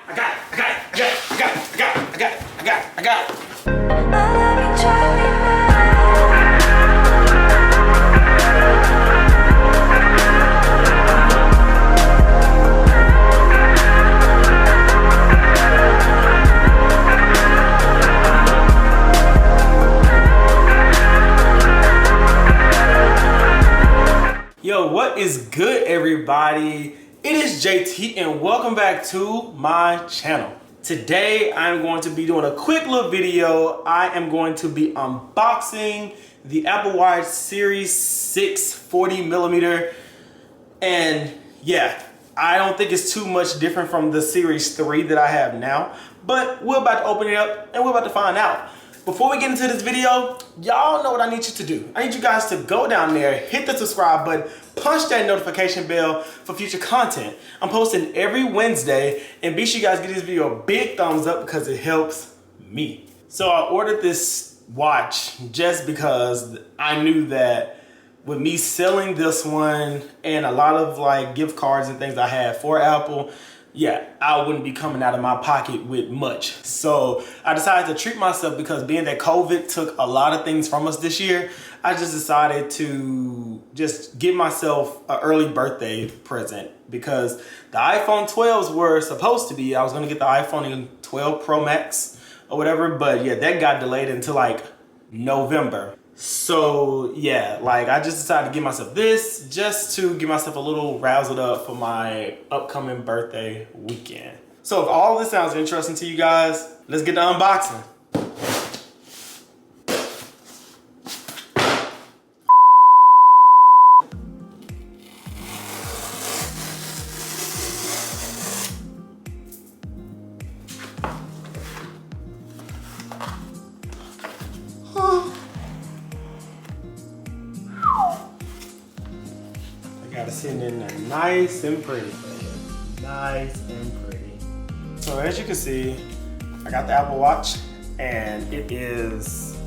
I got it. I got it. I got it. I got it. I got it. I got it. I got it. I got it. Yo, what is good, everybody? It is JT and welcome back to my channel. Today I'm going to be doing a quick little video. I am going to be unboxing the Apple Watch Series 6 40mm, and yeah, I don't think it's too much different from the Series 3 that I have now, but we're about to open it up and we're about to find out. Before we get into this video, y'all know what I need you to do. I need you guys to go down there, hit the subscribe button, punch that notification bell for future content. I'm posting every Wednesday, and be sure you guys give this video a big thumbs up because it helps me. So I ordered this watch just because I knew that with me selling this one and a lot of like gift cards and things I had for Apple, yeah, I wouldn't be coming out of my pocket with much. So I decided to treat myself because being that COVID took a lot of things from us this year, I just decided to just give myself an early birthday present because the iPhone 12s were supposed to be, I was gonna get the iPhone 12 Pro Max or whatever, but yeah, that got delayed until like November. So yeah, like I just decided to give myself this just to give myself a little razzled up for my upcoming birthday weekend. So if all this sounds interesting to you guys, let's get to unboxing. Got it sitting in there nice and pretty. Nice and pretty. So as you can see, I got the Apple Watch and it is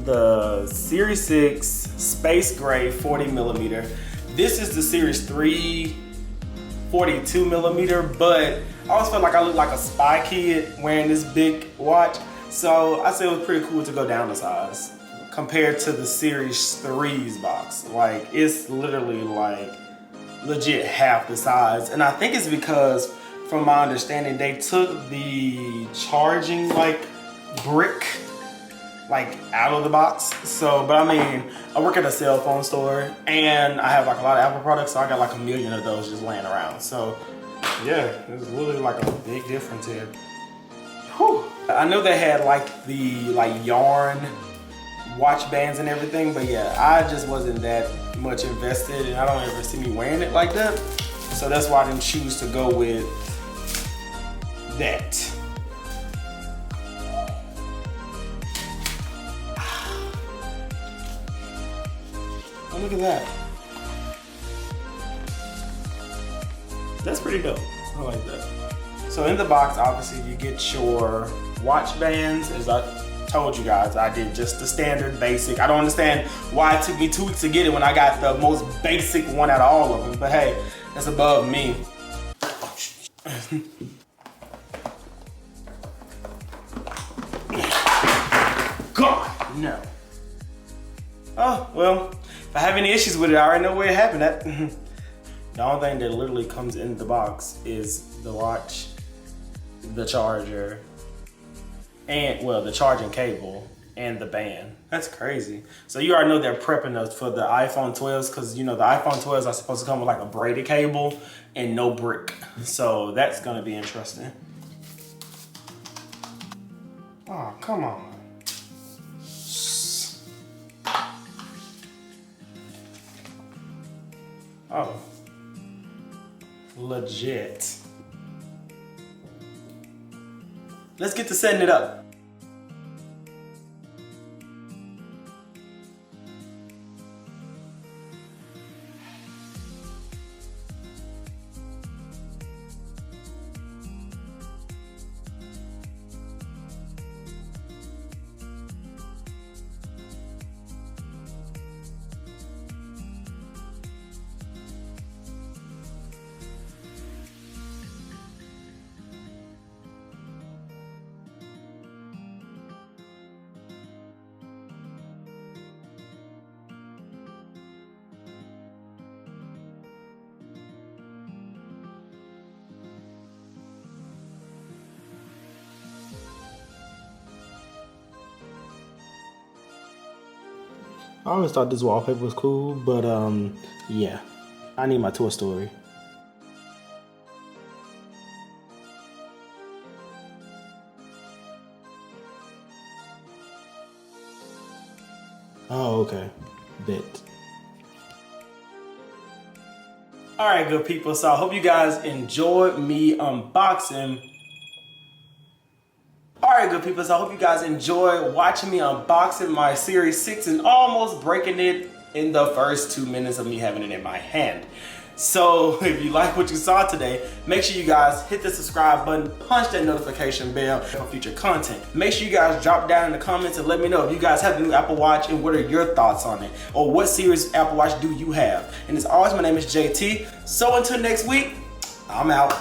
the Series 6 Space Gray 40mm. This is the Series 3 42mm, but I always felt like I looked like a spy kid wearing this big watch. So I said it was pretty cool to go down a size compared to the Series 3's box. Like, it's literally like legit half the size. And I think it's because, from my understanding, they took the charging like brick like out of the box. So, but I mean, I work at a cell phone store and I have like a lot of Apple products, so I got like a million of those just laying around. So yeah, there's literally like a big difference here. Whew. I know they had like the yarn watch bands and everything, but yeah, I just wasn't that much invested and I don't ever see me wearing it like that. So that's why I didn't choose to go with that. Oh, look at that. That's pretty dope. I like that. So in the box, obviously you get your watch bands. As I told you guys, I did just the standard basic. I don't understand why it took me 2 weeks to get it when I got the most basic one out of all of them, but hey, that's above me. God, no. Oh, well, if I have any issues with it, I already know where it happened at. The only thing that literally comes in the box is the watch, the charger, and well, the charging cable and the band. That's crazy. So you already know they're prepping us for the iPhone 12s, because you know the iPhone 12s are supposed to come with like a braided cable and no brick. So that's gonna be interesting. Oh, come on. Oh, legit. Let's get to setting it up. I always thought this wallpaper was cool, but yeah, I need my Toy Story. Oh, okay. Bet. Alright, good people, so I hope you guys enjoyed me unboxing. Alright, good people, so I hope you guys enjoyed watching me unboxing my Series 6 and almost breaking it in the first 2 minutes of me having it in my hand. So if you like what you saw today, make sure you guys hit the subscribe button, punch that notification bell for future content. Make sure you guys drop down in the comments and let me know if you guys have the new Apple Watch and what are your thoughts on it, or what series Apple Watch do you have. And as always, my name is JT. So until next week, I'm out.